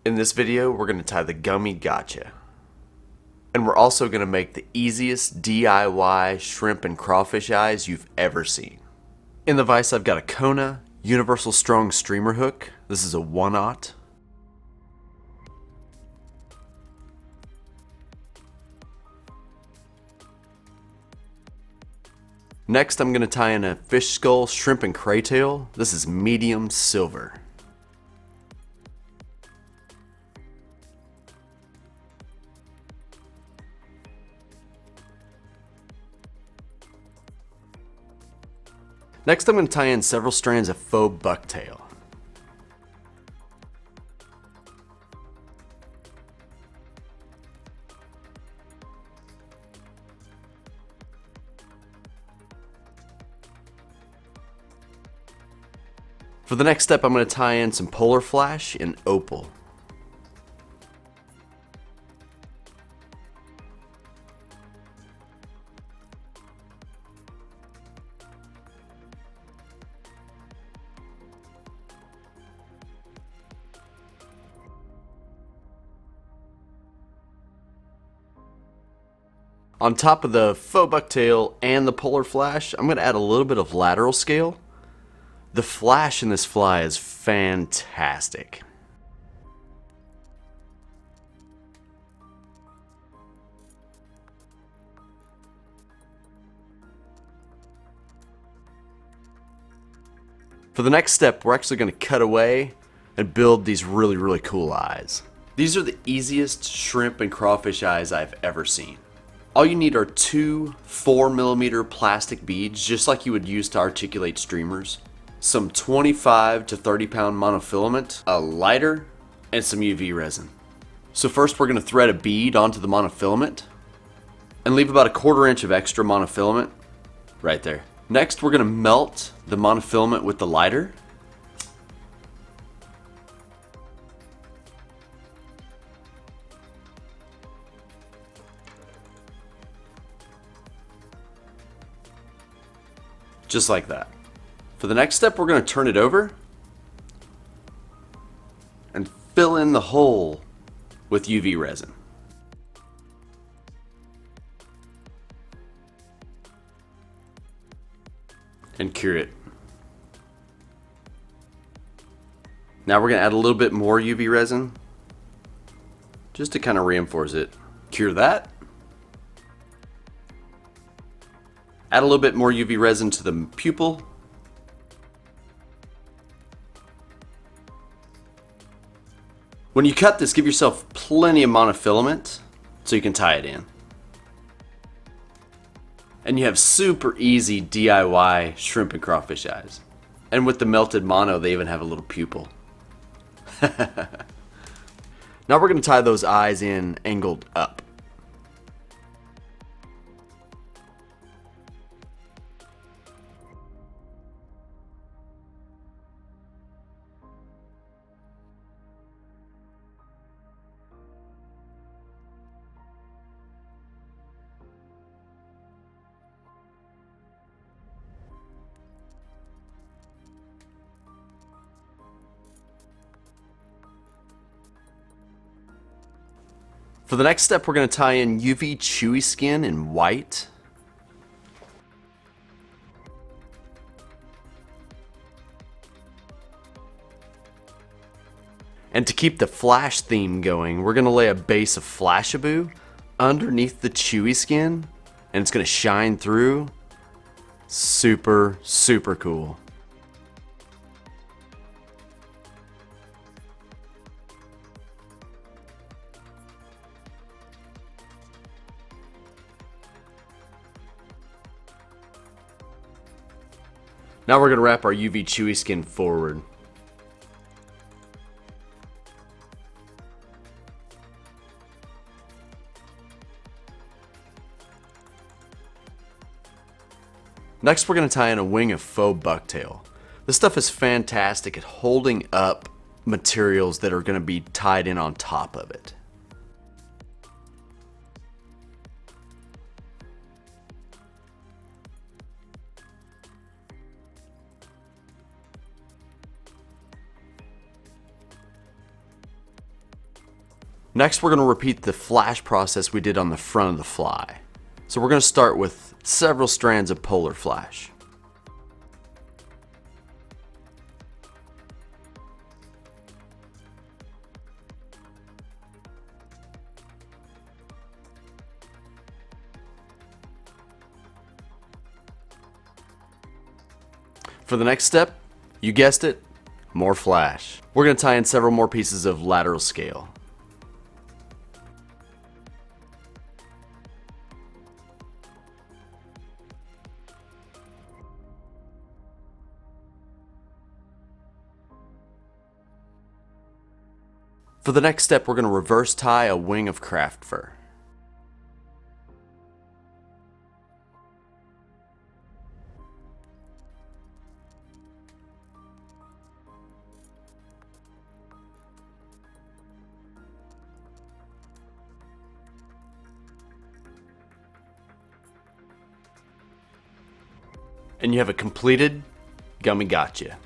In this video, we're going to tie the Gummy Gotcha. And we're also going to make the easiest DIY shrimp and crawfish eyes you've ever seen. In the vise, I've got a Kona Universal Strong Streamer Hook. This is a 1/0. Next, I'm going to tie in a Fish-Skull Shrimp Cray Tail. This is medium silver. Next, I'm going to tie in several strands of faux bucktail. For the next step, I'm going to tie in some polar flash in opal. On top of the faux bucktail and the polar flash, I'm going to add a little bit of lateral scale. The flash in this fly is fantastic. For the next step, we're actually going to cut away and build these really cool eyes. These are the easiest shrimp and crawfish eyes I've ever seen. All you need are two 4mm plastic beads, just like you would use to articulate streamers, some 25 to 30 pound monofilament, a lighter, and some UV resin. So first we're going to thread a bead onto the monofilament and leave about a 1/4 inch of extra monofilament right there. Next we're going to melt the monofilament with the lighter. Just like that. For the next step, we're going to turn it over and fill in the hole with UV resin. And cure it. Now we're going to add a little bit more UV resin just to kind of reinforce it. Cure that. Add a little bit more UV resin to the pupil. When you cut this, give yourself plenty of monofilament so you can tie it in. And you have super easy DIY shrimp and crawfish eyes. And with the melted mono, they even have a little pupil. Now we're going to tie those eyes in angled up. For the next step, we're going to tie in UV Chewee Skin in white. And to keep the flash theme going, we're going to lay a base of Flashaboo underneath the Chewee Skin, and it's going to shine through. Super cool. Now we're going to wrap our UV Chewee Skin forward. Next we're going to tie in a wing of faux bucktail. This stuff is fantastic at holding up materials that are going to be tied in on top of it. Next, we're going to repeat the flash process we did on the front of the fly. So we're going to start with several strands of polar flash. For the next step, you guessed it, more flash. We're going to tie in several more pieces of lateral scale. For the next step, we're going to reverse tie a wing of craft fur. And you have a completed Gummy Gotcha.